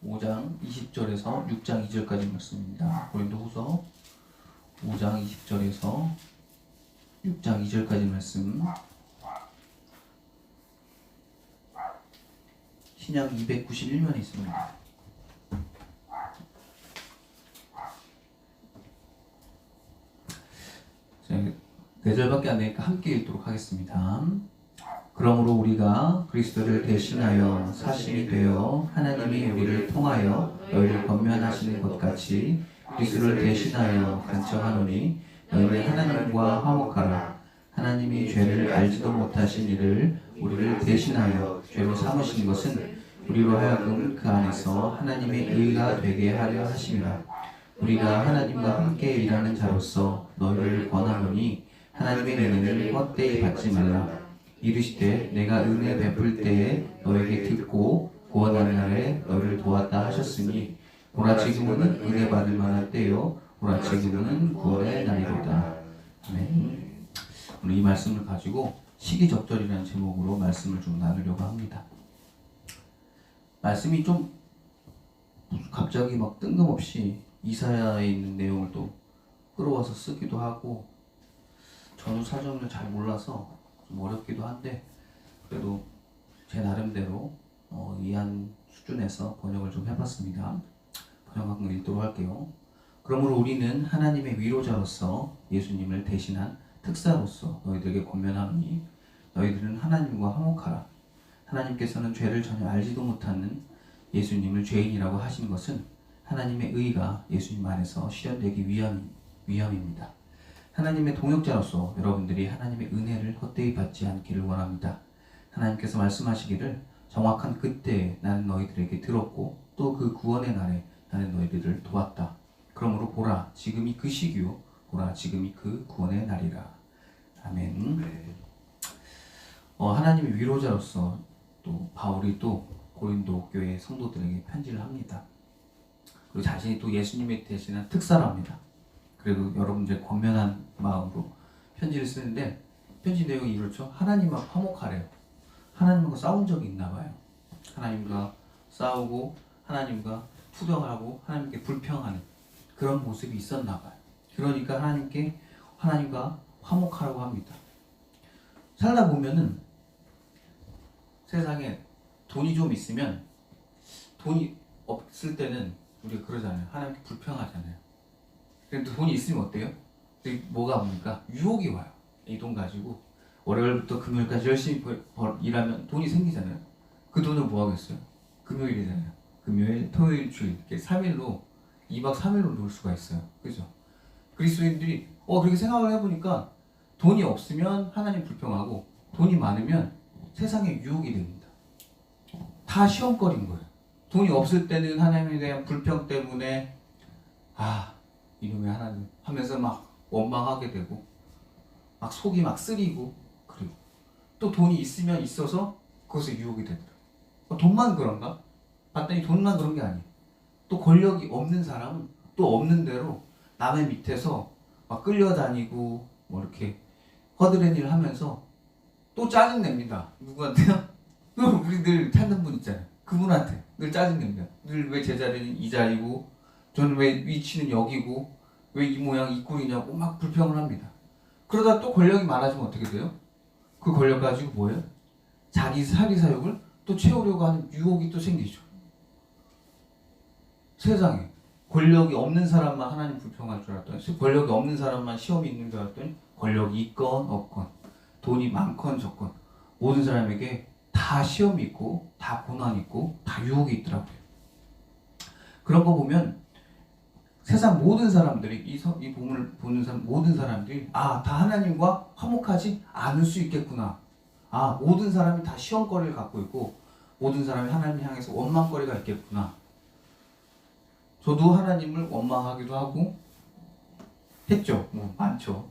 5장 20절에서 6장 2절까지 말씀입니다. 고린도후서 5장 20절에서 6장 2절까지 말씀. 신약 291면에 있습니다. 네 절밖에 안 되니까 함께 읽도록 하겠습니다. 그러므로 우리가 그리스도를 대신하여 사신이 되어 하나님이 우리를 통하여 너희를 권면하시는 것 같이 그리스도를 대신하여 간청하노니 너희는 하나님과 화목하라. 하나님이 죄를 알지도 못하신 이를 우리를 대신하여 죄로 삼으신 것은 우리로 하여금 그 안에서 하나님의 의가 되게 하려 하심이라. 우리가 하나님과 함께 일하는 자로서 너희를 권하노니 하나님의 은혜를 헛되이 받지 말라. 이르시되 내가 은혜 베풀 때에 너에게 듣고 구원하는 날에 너희를 도왔다 하셨으니 보라 지금은 은혜 받을 만한 때요 보라 지금은 구원의 날이로다. 아멘. 오늘 이 말씀을 가지고 시기적절이라는 제목으로 말씀을 좀 나누려고 합니다. 말씀이 좀 갑자기 막 뜬금없이 이사야에 있는 내용을 또 끌어와서 쓰기도 하고 전후 사정을 잘 몰라서 좀 어렵기도 한데 그래도 제 나름대로 이해한 수준에서 번역을 좀 해봤습니다. 번역한 읽도록 할게요. 그러므로 우리는 하나님의 위로자로서 예수님을 대신한 특사로서 너희들에게 권면하노니 너희들은 하나님과 화목하라. 하나님께서는 죄를 전혀 알지도 못하는 예수님을 죄인이라고 하신 것은 하나님의 의가 예수님 안에서 실현되기 위함입니다. 하나님의 동역자로서 여러분들이 하나님의 은혜를 헛되이 받지 않기를 원합니다. 하나님께서 말씀하시기를 정확한 그때에 나는 너희들에게 들었고 또 그 구원의 날에 나는 너희들을 도왔다. 그러므로 보라 지금이 그 시기요 보라 지금이 그 구원의 날이라. 아멘. 하나님의 위로자로서 또 바울이 또 고린도 교회 성도들에게 편지를 합니다. 그리고 자신이 또 예수님에 대신한 특사랍니다. 그래도 여러분들 권면한 마음으로 편지를 쓰는데 편지 내용이 이렇죠. 하나님과 화목하래요. 하나님과 싸운 적이 있나 봐요. 하나님과 싸우고 하나님과 투정하고 하나님께 불평하는 그런 모습이 있었나 봐요. 그러니까 하나님과 화목하라고 합니다. 살다 보면은 세상에 돈이 좀 있으면 돈이 없을 때는 우리가 그러잖아요. 하나님께 불평하잖아요. 그런데 돈이 있으면 어때요? 뭐가 옵니까? 유혹이 와요. 이 돈 가지고 월요일부터 금요일까지 열심히 일하면 돈이 생기잖아요. 그 돈을 뭐 하겠어요? 금요일이잖아요. 금요일, 토요일, 주일 이렇게 3일로 2박 3일로 놀 수가 있어요. 그죠? 그리스도인들이 그렇게 생각을 해보니까 돈이 없으면 하나님 불평하고 돈이 많으면 세상에 유혹이 됩니다. 다 시험거리인 거예요. 돈이 없을 때는 하나님에 대한 불평 때문에 이놈의 하나님 하면서 막 원망하게 되고 막 속이 막 쓰리고 그리고 또 돈이 있으면 있어서 그것에 유혹이 되더라고요. 돈만 그런가? 봤더니 돈만 그런 게 아니에요. 또 권력이 없는 사람은 또 없는 대로 남의 밑에서 막 끌려다니고 뭐 이렇게 허드렛 일 하면서 또 짜증냅니다. 누구한테요? 우리 늘 찾는 분 있잖아요. 그분한테 늘 짜증냅니다. 늘 왜 제 자리는 이 자리고 저는 왜 위치는 여기고 왜 이 모양 이 꼴이냐고 막 불평을 합니다. 그러다 또 권력이 많아지면 어떻게 돼요? 그 권력 가지고 뭐예요? 자기 사리사욕을 또 채우려고 하는 유혹이 또 생기죠. 세상에 권력이 없는 사람만 하나님 불평할 줄 알았더니 권력이 없는 사람만 시험이 있는 줄 알았더니 권력이 있건 없건 돈이 많건 적건 모든 사람에게 다 시험이 있고 다 고난이 있고 다 유혹이 있더라고요. 그런 거 보면 세상 모든 사람들이 이 본문을 보는 모든 사람들이 다 하나님과 화목하지 않을 수 있겠구나. 모든 사람이 다 시험거리를 갖고 있고 모든 사람이 하나님을 향해서 원망거리가 있겠구나. 저도 하나님을 원망하기도 하고 했죠. 많죠.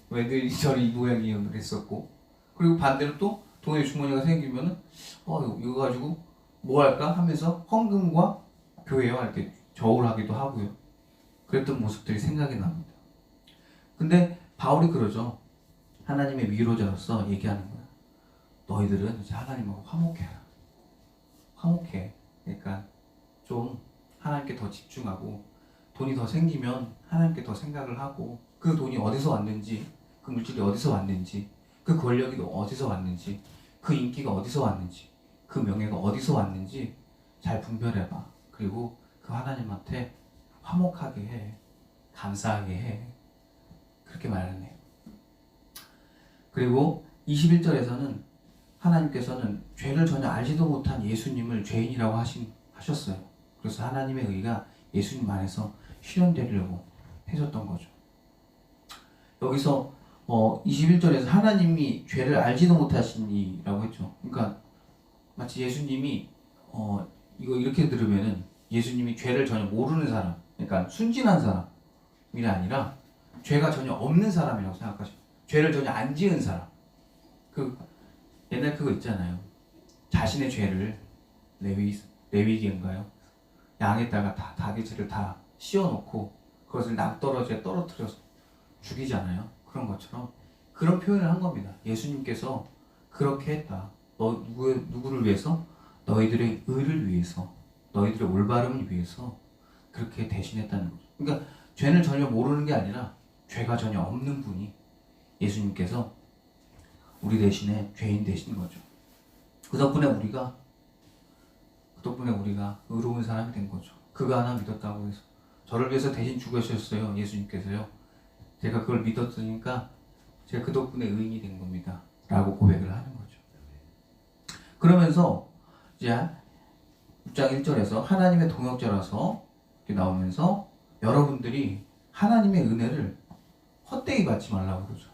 왜 늘 이저리 이 모양이야 그랬었고 그리고 반대로 또 돈의 주머니가 생기면은 이거 가지고 뭐 할까 하면서 헌금과 교회와 이렇게 저울하기도 하고요. 그랬던 모습들이 생각이 납니다. 근데 바울이 그러죠. 하나님의 위로자로서 얘기하는 거야. 너희들은 이제 하나님하고 화목해라. 화목해. 그러니까 좀 하나님께 더 집중하고 돈이 더 생기면 하나님께 더 생각을 하고 그 돈이 어디서 왔는지 그 물질이 어디서 왔는지 그 권력이 어디서 왔는지 그 인기가 어디서 왔는지 그 명예가 어디서 왔는지 잘 분별해봐. 그리고 그 하나님한테 화목하게 해. 감사하게 해. 그렇게 말하네요. 그리고 21절에서는 하나님께서는 죄를 전혀 알지도 못한 예수님을 죄인이라고 하셨어요. 그래서 하나님의 의가 예수님 안에서 실현되려고 해줬던 거죠. 여기서 21절에서 하나님이 죄를 알지도 못하시니라고 했죠. 그러니까 마치 예수님이 이거 이렇게 들으면은 예수님이 죄를 전혀 모르는 사람, 그러니까 순진한 사람이 아니라 죄가 전혀 없는 사람이라고 생각하시고 죄를 전혀 안 지은 사람. 그 옛날 그거 있잖아요. 자신의 죄를 레위기인가요? 양에다가 다 다기질을 다 씌워놓고 그것을 낭떠러지에 떨어뜨려서 죽이잖아요. 그런 것처럼 그런 표현을 한 겁니다. 예수님께서 그렇게 했다. 누구를 위해서? 너희들의 의를 위해서, 너희들의 올바름을 위해서 그렇게 대신했다는 거죠. 그러니까 죄를 전혀 모르는 게 아니라 죄가 전혀 없는 분이 예수님께서 우리 대신에 죄인 되신 거죠. 그 덕분에 우리가 의로운 사람이 된 거죠. 그가 하나 믿었다고 해서 저를 위해서 대신 죽으셨어요. 예수님께서요. 제가 그걸 믿었으니까 제가 그 덕분에 의인이 된 겁니다. 라고 고백을 하는 거죠. 그러면서 이제 6장 1절에서 하나님의 동역자라서 이렇게 나오면서 여러분들이 하나님의 은혜를 헛되이 받지 말라고 그러죠.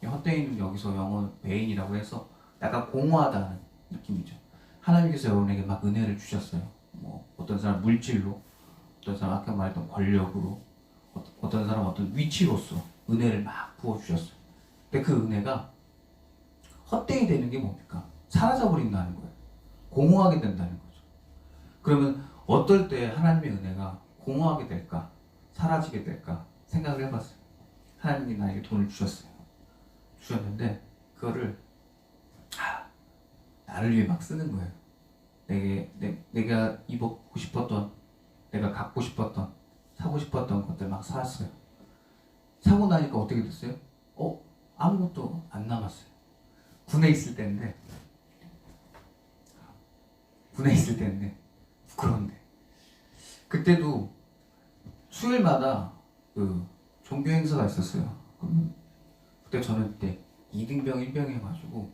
헛되이는 여기서 영어 베인이라고 해서 약간 공허하다는 느낌이죠. 하나님께서 여러분에게 막 은혜를 주셨어요. 뭐 어떤 사람 물질로, 어떤 사람 아까 말했던 권력으로, 어떤 사람 어떤 위치로서 은혜를 막 부어주셨어요. 근데 그 은혜가 헛되이 되는 게 뭡니까? 사라져버린다는 거예요. 공허하게 된다는 거죠. 그러면 어떨 때 하나님의 은혜가 공허하게 될까? 사라지게 될까? 생각을 해봤어요. 하나님이 나에게 돈을 주셨는데 그거를 나를 위해 막 쓰는 거예요. 내가 입고 싶었던, 내가 갖고 싶었던, 사고 싶었던 것들 막 샀어요. 사고 나니까 어떻게 됐어요? 아무것도 안 남았어요. 군에 있을 때인데 부끄러운데 그때도 수요일마다 그 종교 행사가 있었어요. 그때 저는 그때 2등병 1병 해가지고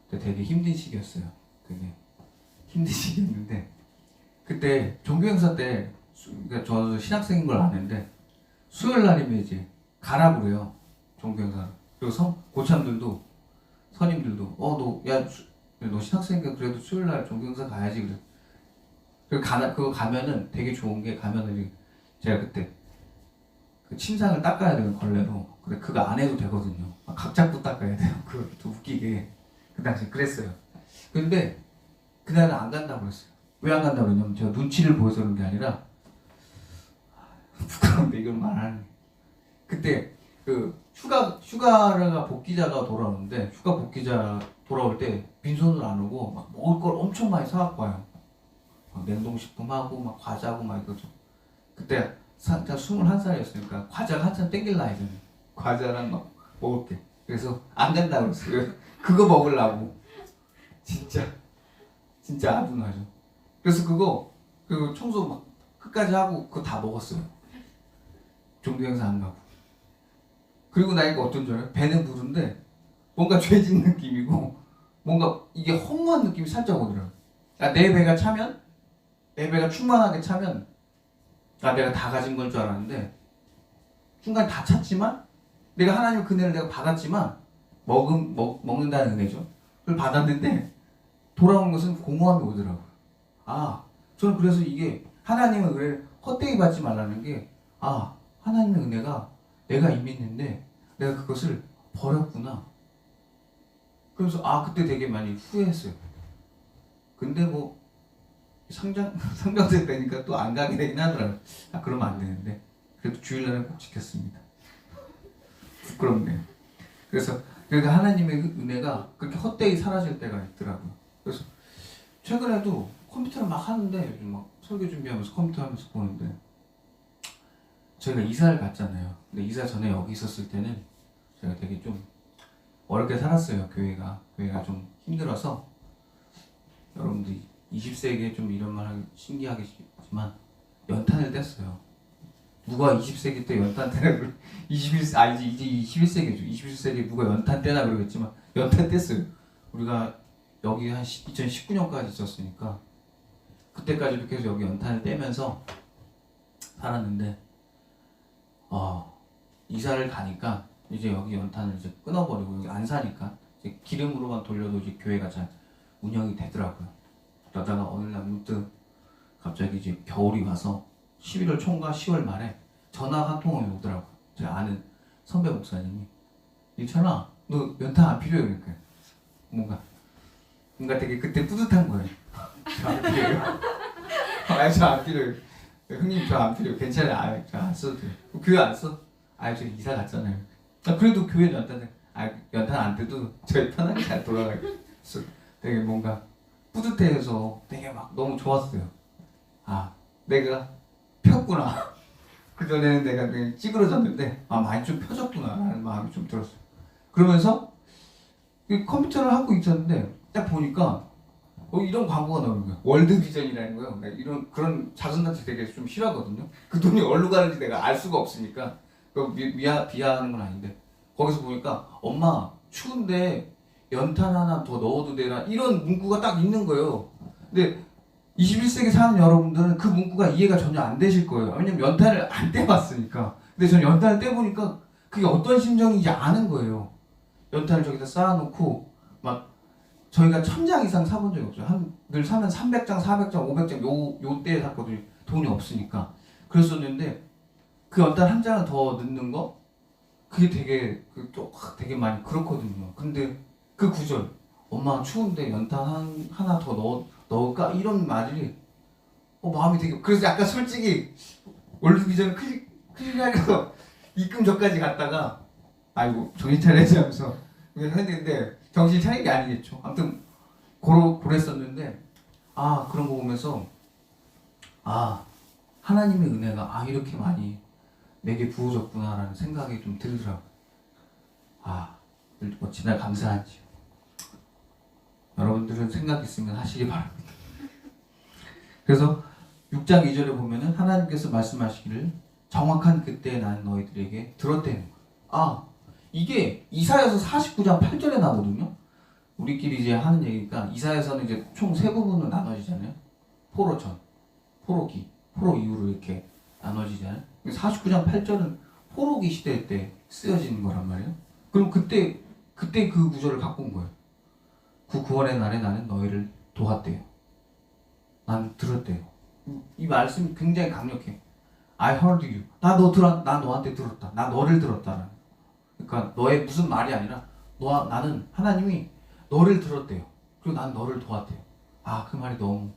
그때 되게 힘든 시기였어요. 되게 힘든 시기였는데 그때 종교 행사 때 그러니까 저는 신학생인 걸 아는데 수요일 날이면 이제 가라고 그래요. 종교 행사. 그리고 고참들도 선임들도 너 신학생이니까 그래도 수요일 날 종교 행사 가야지 그래. 그거 가면은 되게 좋은 게 가면은 제가 그때 그 침상을 닦아야 되는 걸레로. 근데 그거 안 해도 되거든요. 각 잡고 닦아야 돼요. 그것도 웃기게 그 당시 그랬어요. 근데 그날은 안 간다고 그랬어요. 왜 안 간다고 그랬냐면 제가 눈치를 보여서 그런 게 아니라 부끄러운데 이걸 말하는. 그때 그 휴가가 복귀자가 돌아오는데 휴가 복귀자 돌아올 때 빈손으로 안 오고 막 먹을 걸 엄청 많이 사갖고 와요. 냉동식품하고 막 과자하고 막 이거죠. 그때 제가 21살이었으니까 과자가 한참 땡길 나이잖아요. 과자랑 막 먹을 게. 그래서 안 간다고 그랬어요. 그거 먹으려고. 진짜 아둔하죠. 그래서 그거 청소 막 끝까지 하고 그거 다 먹었어요. 종교 행사 안 가고. 그리고 나니까 어떤 줄 알아요? 배는 부른데 뭔가 죄진 느낌이고 뭔가 이게 허무한 느낌이 살짝 오더라고요. 그러니까 내 배가 충만하게 차면 내가 다 가진 걸 줄 알았는데 중간에 다 찼지만 내가 하나님의 은혜를 내가 받았지만 먹는다는 은혜죠. 그걸 받았는데 돌아온 것은 공허함이 오더라고요. 저는 그래서 이게 하나님의 은혜를 헛되이 받지 말라는 게 하나님의 은혜가 내가 이미 있는데 내가 그것을 버렸구나. 그래서 그때 되게 많이 후회했어요. 근데 뭐 성경책 되니까 또 안 가게 되긴 하더라고요. 그러면 안 되는데 그래도 주일날은 꼭 지켰습니다. 부끄럽네요. 그래서 하나님의 은혜가 그렇게 헛되이 사라질 때가 있더라고요. 그래서 최근에도 컴퓨터를 막 하는데 요즘 막 설계 준비하면서 컴퓨터 하면서 보는데 저희가 이사를 갔잖아요. 근데 이사 전에 여기 있었을 때는 제가 되게 좀 어렵게 살았어요. 교회가 좀 힘들어서. 여러분들 20세기에 좀 이런 말 하기 신기하겠지만 연탄을 뗐어요. 누가 20세기 때 연탄 떼나 그래. 21세 이제 21세기죠. 21세기에 누가 연탄 떼나 그러겠지만 연탄 뗐어요. 우리가 여기 한 2019년까지 있었으니까 그때까지도 계속 여기 연탄을 떼면서 살았는데 이사를 가니까 이제 여기 연탄을 이제 끊어버리고 여기 안 사니까 이제 기름으로만 돌려도 이제 교회가 잘 운영이 되더라고요. 그러다가 어느 날 문득 갑자기 이제 겨울이 와서 11월 초인가 10월 말에 전화 한 통이 오더라고요. 제가 아는 선배 목사님이 일천아 너 연탄 안 필요해? 그러니까 뭔가 되게 그때 뿌듯한 거예요. 저 안 필요해요? 저 안 필요해요. 형님 저 안 필요해요. 괜찮아요. 저 안 써도 돼요. 교회 안 써? 저 이사 갔잖아요. 그래도 교회 연탄 안 떼도 저희 편하게 잘 돌아가요. 되게 뭔가 뿌듯해서 되게 막 너무 좋았어요. 내가 폈구나. 그전에는 내가 되게 찌그러졌는데 많이 좀 펴졌구나 라는 마음이 좀 들었어요. 그러면서 컴퓨터를 하고 있었는데 딱 보니까 이런 광고가 나오는 거예요. 월드비전이라는 거예요. 그런 자선단체 되게 좀 싫어하거든요. 그 돈이 어디로 가는지 내가 알 수가 없으니까 비하하는 건 아닌데 거기서 보니까 엄마 추운데 연탄 하나 더 넣어도 되나 이런 문구가 딱 있는 거예요. 근데 21세기 사는 여러분들은 그 문구가 이해가 전혀 안 되실 거예요. 왜냐면 연탄을 안 떼봤으니까. 근데 저는 연탄을 떼보니까 그게 어떤 심정인지 아는 거예요. 연탄을 저기다 쌓아놓고 막 저희가 1000장 이상 사본 적이 없어요. 늘 사면 300장, 400장, 500장 요 때에 샀거든요. 돈이 없으니까. 그랬었는데 그 연탄 한 장을 더 넣는 거 그게 되게 많이 그렇거든요. 근데 그 구절 엄마 추운데 연탄 하나 더 넣을까? 이런 말이 마음이 되게 그래서 약간 솔직히 월드비전 클릭하면서 입금 전까지 갔다가 아이고 정신 차려야지 하면서 했는데 정신 차린 게 아니겠죠. 아무튼 그랬었는데 그런 거 보면서 하나님의 은혜가 이렇게 많이 내게 부어졌구나라는 생각이 좀 들더라고요. 지날 감사하지요. 여러분들은 생각 있으면 하시기 바랍니다. 그래서 6장 2절에 보면은 하나님께서 말씀하시기를 정확한 그때에 난 너희들에게 들었다는 거예요. 이게 이사야서 49장 8절에 나오거든요. 우리끼리 이제 하는 얘기니까 이사야서는 이제 총 세 부분으로 나눠지잖아요. 포로 전, 포로기, 포로 이후로 이렇게 나눠지잖아요. 49장 8절은 포로기 시대 때 쓰여지는 거란 말이에요. 그럼 그때 그 구절을 갖고 온 거예요. 그 구원의 날에 나는 너희를 도왔대요. 난 들었대요. 이 말씀이 굉장히 강력해. I heard you. 나 너한테 들었다. 나 너를 들었다. 그러니까 너의 무슨 말이 아니라 나는 하나님이 너를 들었대요. 그리고 난 너를 도왔대요. 그 말이 너무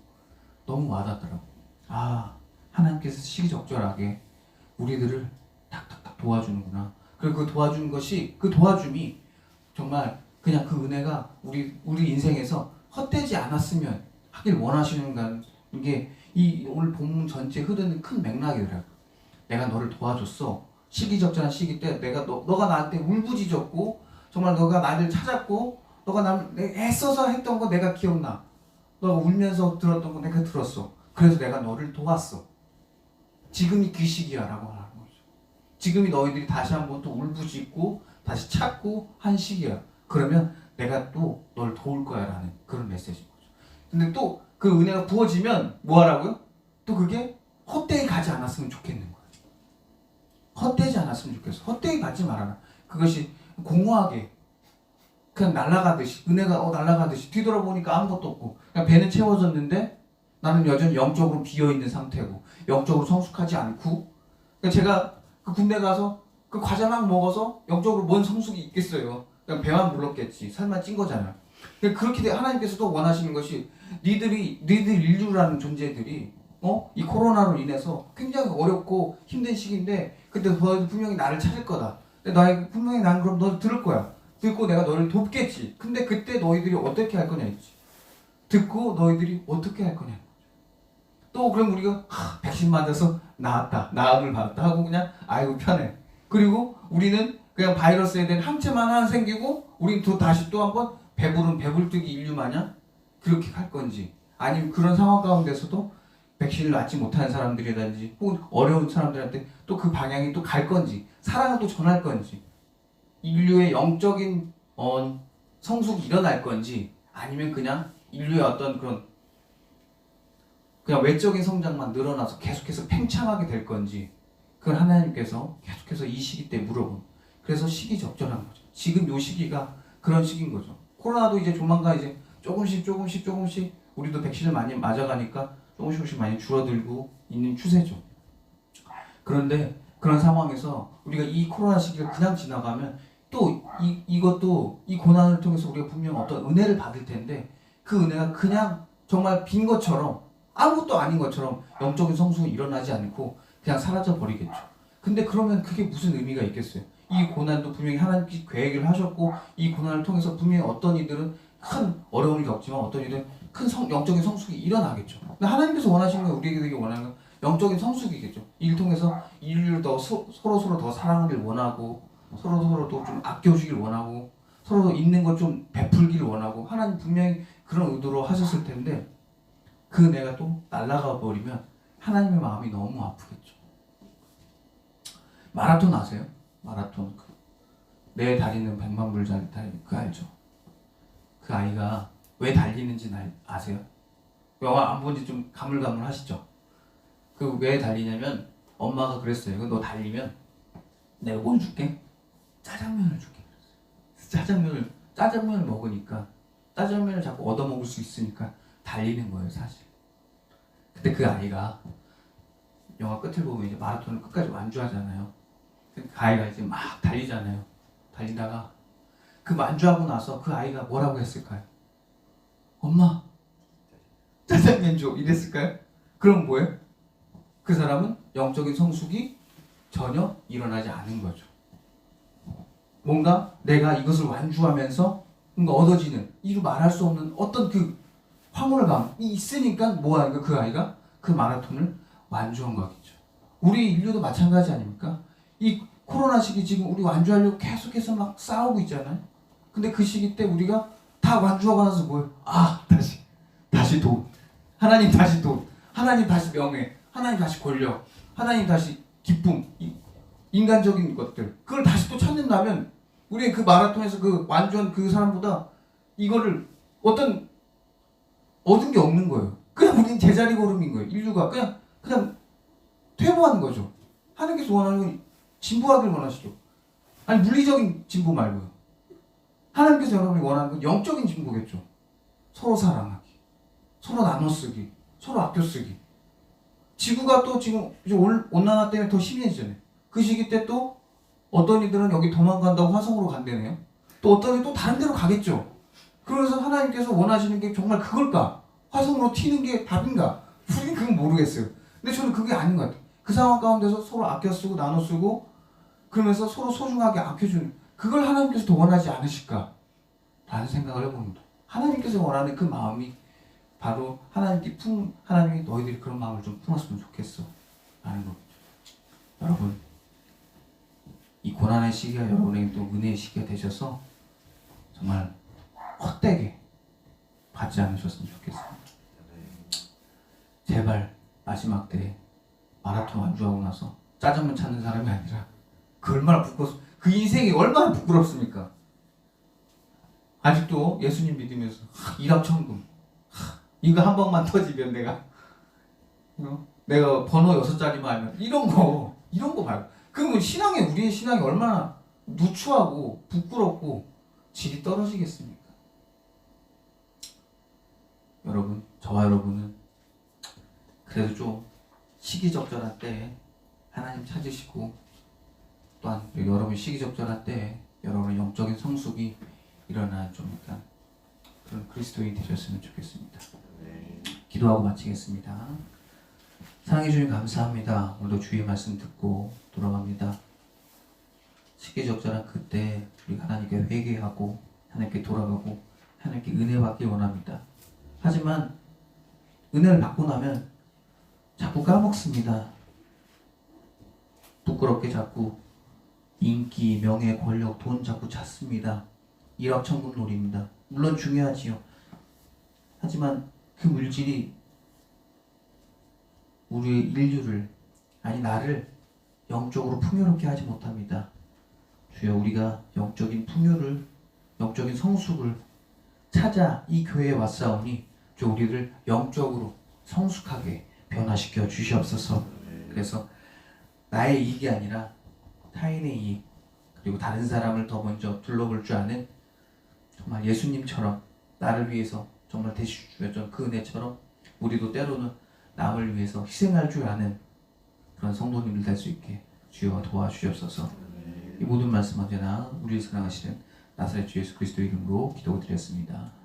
와닿더라고. 하나님께서 시기적절하게 우리들을 탁탁탁 도와주는구나. 그리고 그 도와줌이 정말 그냥 그 은혜가 우리 인생에서 헛되지 않았으면 하길 원하시는 게 이 오늘 본문 전체에 흐르는 큰 맥락이더라고요. 내가 너를 도와줬어. 시기적절한 시기 때 너가 나한테 울부짖었고 정말 너가 나를 찾았고 너가 나를 애써서 했던 거 내가 기억나. 너가 울면서 들었던 거 내가 들었어. 그래서 내가 너를 도왔어. 지금이 그 시기야 라고 하는 거죠. 지금이 너희들이 다시 한번 또 울부짖고 다시 찾고 한 시기야. 그러면 내가 또 널 도울 거야 라는 그런 메시지인 거죠. 근데 또 그 은혜가 부어지면 뭐 하라고요? 또 그게 헛되이 가지 않았으면 좋겠는 거예요. 헛되지 않았으면 좋겠어. 헛되이 가지 말아라. 그것이 공허하게 그냥 날아가듯이 은혜가 날아가듯이 뒤돌아보니까 아무것도 없고 그냥 배는 채워졌는데 나는 여전히 영적으로 비어있는 상태고 영적으로 성숙하지 않고 그러니까 제가 그 군대 가서 그 과자 막 먹어서 영적으로 뭔 성숙이 있겠어요. 그냥 배만 불렀겠지. 살만 찐 거잖아요. 그렇게 하나님께서도 원하시는 것이 니들 인류라는 존재들이 이 코로나로 인해서 굉장히 어렵고 힘든 시기인데 그때 너희들 분명히 나를 찾을 거다. 근데 분명히 난 그럼 너를 들을 거야. 듣고 내가 너를 돕겠지. 근데 그때 너희들이 어떻게 할 거냐 했지. 듣고 너희들이 어떻게 할 거냐. 또 그럼 우리가 백신 맞아서 나았다, 나음을 받았다 하고 그냥 아이고 편해. 그리고 우리는 그냥 바이러스에 대한 항체만 하나 생기고 우리는 또 다시 또 한번 배부른 배불뚝이 인류 마냥 그렇게 갈 건지, 아니면 그런 상황 가운데서도 백신을 맞지 못하는 사람들이라든지 혹은 어려운 사람들한테 또 그 방향이 또 갈 건지, 사랑을 또 전할 건지, 인류의 영적인 성숙이 일어날 건지, 아니면 그냥 인류의 어떤 그냥 외적인 성장만 늘어나서 계속해서 팽창하게 될 건지, 그걸 하나님께서 계속해서 이 시기 때 물어본. 그래서 시기적절한 거죠. 지금 요 시기가 그런 시기인 거죠. 코로나도 이제 조만간 이제 조금씩 우리도 백신을 많이 맞아가니까 조금씩 많이 줄어들고 있는 추세죠. 그런데 그런 상황에서 우리가 이 코로나 시기가 그냥 지나가면 또 이것도 이 고난을 통해서 우리가 분명 어떤 은혜를 받을 텐데, 그 은혜가 그냥 정말 빈 것처럼 아무것도 아닌 것처럼 영적인 성숙이 일어나지 않고 그냥 사라져 버리겠죠. 근데 그러면 그게 무슨 의미가 있겠어요? 이 고난도 분명히 하나님께 계획을 하셨고, 이 고난을 통해서 분명히 어떤 이들은 큰 어려움을 겪지만 어떤 이들은 큰 영적인 성숙이 일어나겠죠. 근데 하나님께서 원하시는 건, 우리에게 되게 원하는 건 영적인 성숙이겠죠. 이를 통해서 인류를 더 서로 더 사랑하길 원하고, 서로 또 좀 아껴주길 원하고, 서로 있는 것 좀 베풀기를 원하고, 하나님 분명히 그런 의도로 하셨을 텐데, 그 내가 또 날아가 버리면 하나님의 마음이 너무 아프겠죠. 마라톤 아세요? 마라톤 내 다리는 100만 불짜리 다리, 그 알죠? 그 아이가 왜 달리는지 아세요? 영화 안 본 지 좀 가물가물하시죠? 그 왜 달리냐면 엄마가 그랬어요. 너 달리면 내가 뭘 줄게? 짜장면을 줄게. 짜장면을 먹으니까, 짜장면을 자꾸 얻어먹을 수 있으니까 달리는 거예요, 사실. 근데 그 아이가 영화 끝을 보면 이제 마라톤을 끝까지 완주하잖아요. 그 아이가 이제 막 달리잖아요. 달리다가 그 완주하고 나서 그 아이가 뭐라고 했을까요? 엄마, 짜장면 줘, 이랬을까요? 그럼 뭐예요? 그 사람은 영적인 성숙이 전혀 일어나지 않은 거죠. 뭔가 내가 이것을 완주하면서 뭔가 얻어지는, 이루 말할 수 없는 어떤 그 황홀감이 있으니까 뭐하니까 그 아이가 그 마라톤을 완주한 거겠죠. 우리 인류도 마찬가지 아닙니까? 이 코로나 시기 지금 우리 완주하려고 계속해서 막 싸우고 있잖아요. 근데 그 시기 때 우리가 다 완주하고 나서 뭐예요? 다시 돈, 하나님 다시 돈, 하나님 다시 명예, 하나님 다시 권력, 하나님 다시 기쁨, 인간적인 것들, 그걸 다시 또 찾는다면 우리 그 마라톤에서 그 완주한 그 사람보다 이거를 얻은 게 없는 거예요. 그냥 우리는 제자리 걸음인 거예요. 인류가 그냥 퇴보하는 거죠. 하나님께서 원하는 건 진보하길 원하시죠. 아니, 물리적인 진보 말고요. 하나님께서 여러분이 원하는 건 영적인 진보겠죠. 서로 사랑하기, 서로 나눠 쓰기, 서로 아껴 쓰기. 지구가 또 지금 이제 온난화 때문에 더 심해지잖아요. 그 시기 때 또 어떤 이들은 여기 도망간다고 화성으로 간대네요. 또 어떤 이들은 또 다른 데로 가겠죠. 그래서 하나님께서 원하시는 게 정말 그걸까? 화성으로 튀는 게 답인가? 우리는 그건 모르겠어요. 근데 저는 그게 아닌 것 같아요. 그 상황 가운데서 서로 아껴 쓰고 나눠 쓰고, 그러면서 서로 소중하게 아껴주는, 그걸 하나님께서 더 원하지 않으실까? 라는 생각을 해봅니다. 하나님께서 원하는 그 마음이 바로 하나님이 너희들이 그런 마음을 좀 품었으면 좋겠어 라는 거죠. 여러분, 이 고난의 시기가 여러분에게 또 은혜의 시기가 되셔서 정말 헛되게 받지 않으셨으면 좋겠습니다. 제발 마지막 때에 마라톤 완주하고 나서 짜장면 찾는 사람이 아니라, 그 인생이 얼마나 부끄럽습니까? 아직도 예수님 믿으면서 일합천금, 이거 한 번만 터지면 내가 번호 6자리만 알면 이런 거 말고, 그러면 우리의 신앙이 얼마나 누추하고 부끄럽고 질이 떨어지겠습니까? 여러분, 저와 여러분은 그래도 좀 시기적절한 때에 하나님 찾으시고, 또한 여러분 시기적절한 때에 여러분의 영적인 성숙이 일어나는 좀 약간 그런 그리스도인이 되셨으면 좋겠습니다. 기도하고 마치겠습니다. 사랑해 주님 감사합니다. 오늘도 주의 말씀 듣고 돌아갑니다. 시기적절한 그때 우리 하나님께 회개하고 하나님께 돌아가고 하나님께 은혜 받기 원합니다. 하지만 은혜를 받고 나면 까먹습니다. 부끄럽게 자꾸 인기, 명예, 권력, 돈 자꾸 찾습니다. 일확천금놀이입니다. 물론 중요하지요. 하지만 그 물질이 우리 인류를, 아니 나를 영적으로 풍요롭게 하지 못합니다. 주여, 우리가 영적인 풍요를, 영적인 성숙을 찾아 이 교회에 왔사오니 주 우리를 영적으로 성숙하게 변화시켜 주시옵소서. 그래서 나의 이익이 아니라 타인의 이익, 그리고 다른 사람을 더 먼저 둘러볼 줄 아는, 정말 예수님처럼 나를 위해서 정말 대신 주셨던 그 은혜처럼 우리도 때로는 남을 위해서 희생할 줄 아는 그런 성도님들 될 수 있게 주여 도와주시옵소서. 이 모든 말씀 언제나 우리를 사랑하시는 나사렛 주 예수 그리스도 이름으로 기도드렸습니다.